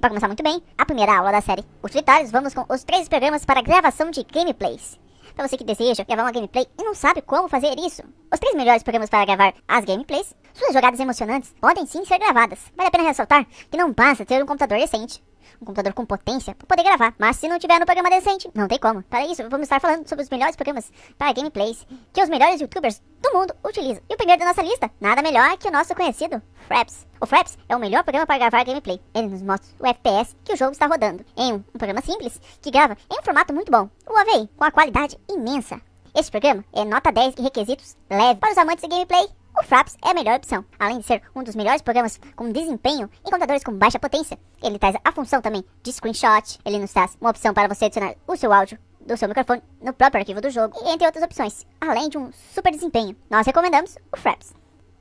para começar muito bem, a primeira aula da série Utilitários, vamos com os 3 programas para gravação de gameplays. Para você que deseja gravar uma gameplay e não sabe como fazer isso, os 3 melhores programas para gravar as gameplays, suas jogadas emocionantes podem sim ser gravadas. Vale a pena ressaltar que não basta ter um computador decente, um computador com potência para poder gravar, mas se não tiver no programa decente, não tem como. Para isso, vamos estar falando sobre os melhores programas para gameplays que os melhores youtubers do mundo utilizam. E o primeiro da nossa lista, nada melhor que o nosso conhecido Fraps. O Fraps é o melhor programa para gravar gameplay. Ele nos mostra o FPS que o jogo está rodando em um programa simples que grava em um formato muito bom, o AVI, com a qualidade imensa. Este programa é nota 10 em requisitos leve. Para os amantes de gameplay, o Fraps é a melhor opção. Além de ser um dos melhores programas com desempenho em computadores com baixa potência, ele traz a função também de screenshot. Ele nos traz uma opção para você adicionar o seu áudio do seu microfone no próprio arquivo do jogo, e entre outras opções, além de um super desempenho. Nós recomendamos o Fraps.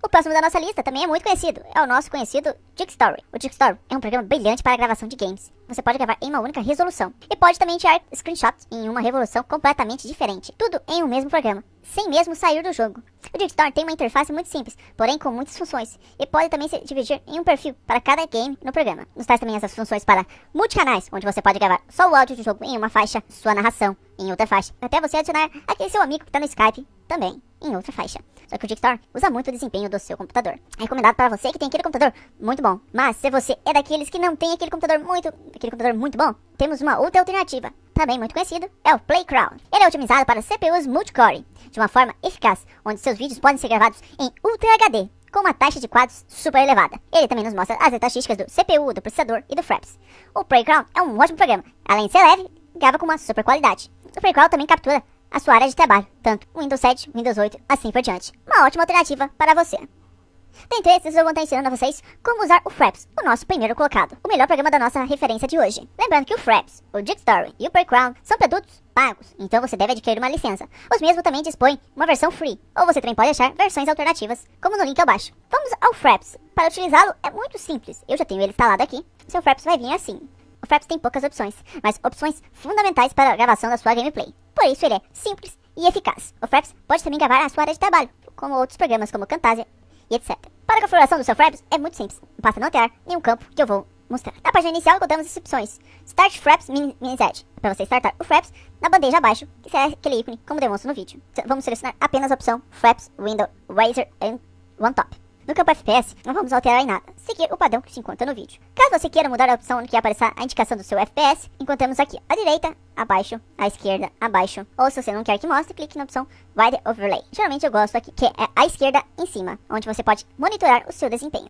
O próximo da nossa lista também é muito conhecido, é o nosso conhecido Jigstory. O Jigstory é um programa brilhante para a gravação de games. Você pode gravar em uma única resolução e pode também tirar screenshots em uma resolução completamente diferente. Tudo em um mesmo programa, sem mesmo sair do jogo. O Jigstory tem uma interface muito simples, porém com muitas funções, e pode também se dividir em um perfil para cada game no programa. Nos traz também essas funções para multicanais, onde você pode gravar só o áudio do jogo em uma faixa, sua narração em outra faixa, até você adicionar aquele seu amigo que está no Skype também em outra faixa. Só que o Jigstory usa muito o desempenho do seu computador. É recomendado para você que tem aquele computador muito bom. Mas se você é daqueles que não tem aquele computador muito bom, temos uma outra alternativa, também muito conhecido, é o Playground. Ele é otimizado para CPUs multicore, de uma forma eficaz, onde seus vídeos podem ser gravados em Ultra HD, com uma taxa de quadros super elevada. Ele também nos mostra as estatísticas do CPU, do processador e do Fraps. O Playground é um ótimo programa. Além de ser leve, grava com uma super qualidade. O Playground também captura a sua área de trabalho, tanto Windows 7, Windows 8, assim por diante. Uma ótima alternativa para você. Dentre esses, eu vou estar ensinando a vocês como usar o Fraps, o nosso primeiro colocado, o melhor programa da nossa referência de hoje. Lembrando que o Fraps, o Jigstory e o Playground são produtos pagos, então você deve adquirir uma licença. Os mesmos também dispõem uma versão free, ou você também pode achar versões alternativas, como no link abaixo. Vamos ao Fraps. Para utilizá-lo é muito simples, eu já tenho ele instalado aqui. Seu Fraps vai vir assim. O Fraps tem poucas opções, mas opções fundamentais para a gravação da sua gameplay. Por isso ele é simples e eficaz. O Fraps pode também gravar a sua área de trabalho, como outros programas como Camtasia e etc. Para a configuração do seu Fraps é muito simples, basta não alterar nenhum campo que eu vou mostrar. Na página inicial encontramos as opções Start Fraps Mini-Z, para você startar o Fraps na bandeja abaixo, que será aquele ícone como demonstro no vídeo. Vamos selecionar apenas a opção Fraps Window Razer and One Top. No campo FPS, não vamos alterar em nada, seguir o padrão que se encontra no vídeo. Caso você queira mudar a opção que aparecer a indicação do seu FPS, encontramos aqui à direita, abaixo, à esquerda, abaixo. Ou se você não quer que mostre, clique na opção Wide Overlay. Geralmente eu gosto aqui, que é à esquerda em cima, onde você pode monitorar o seu desempenho.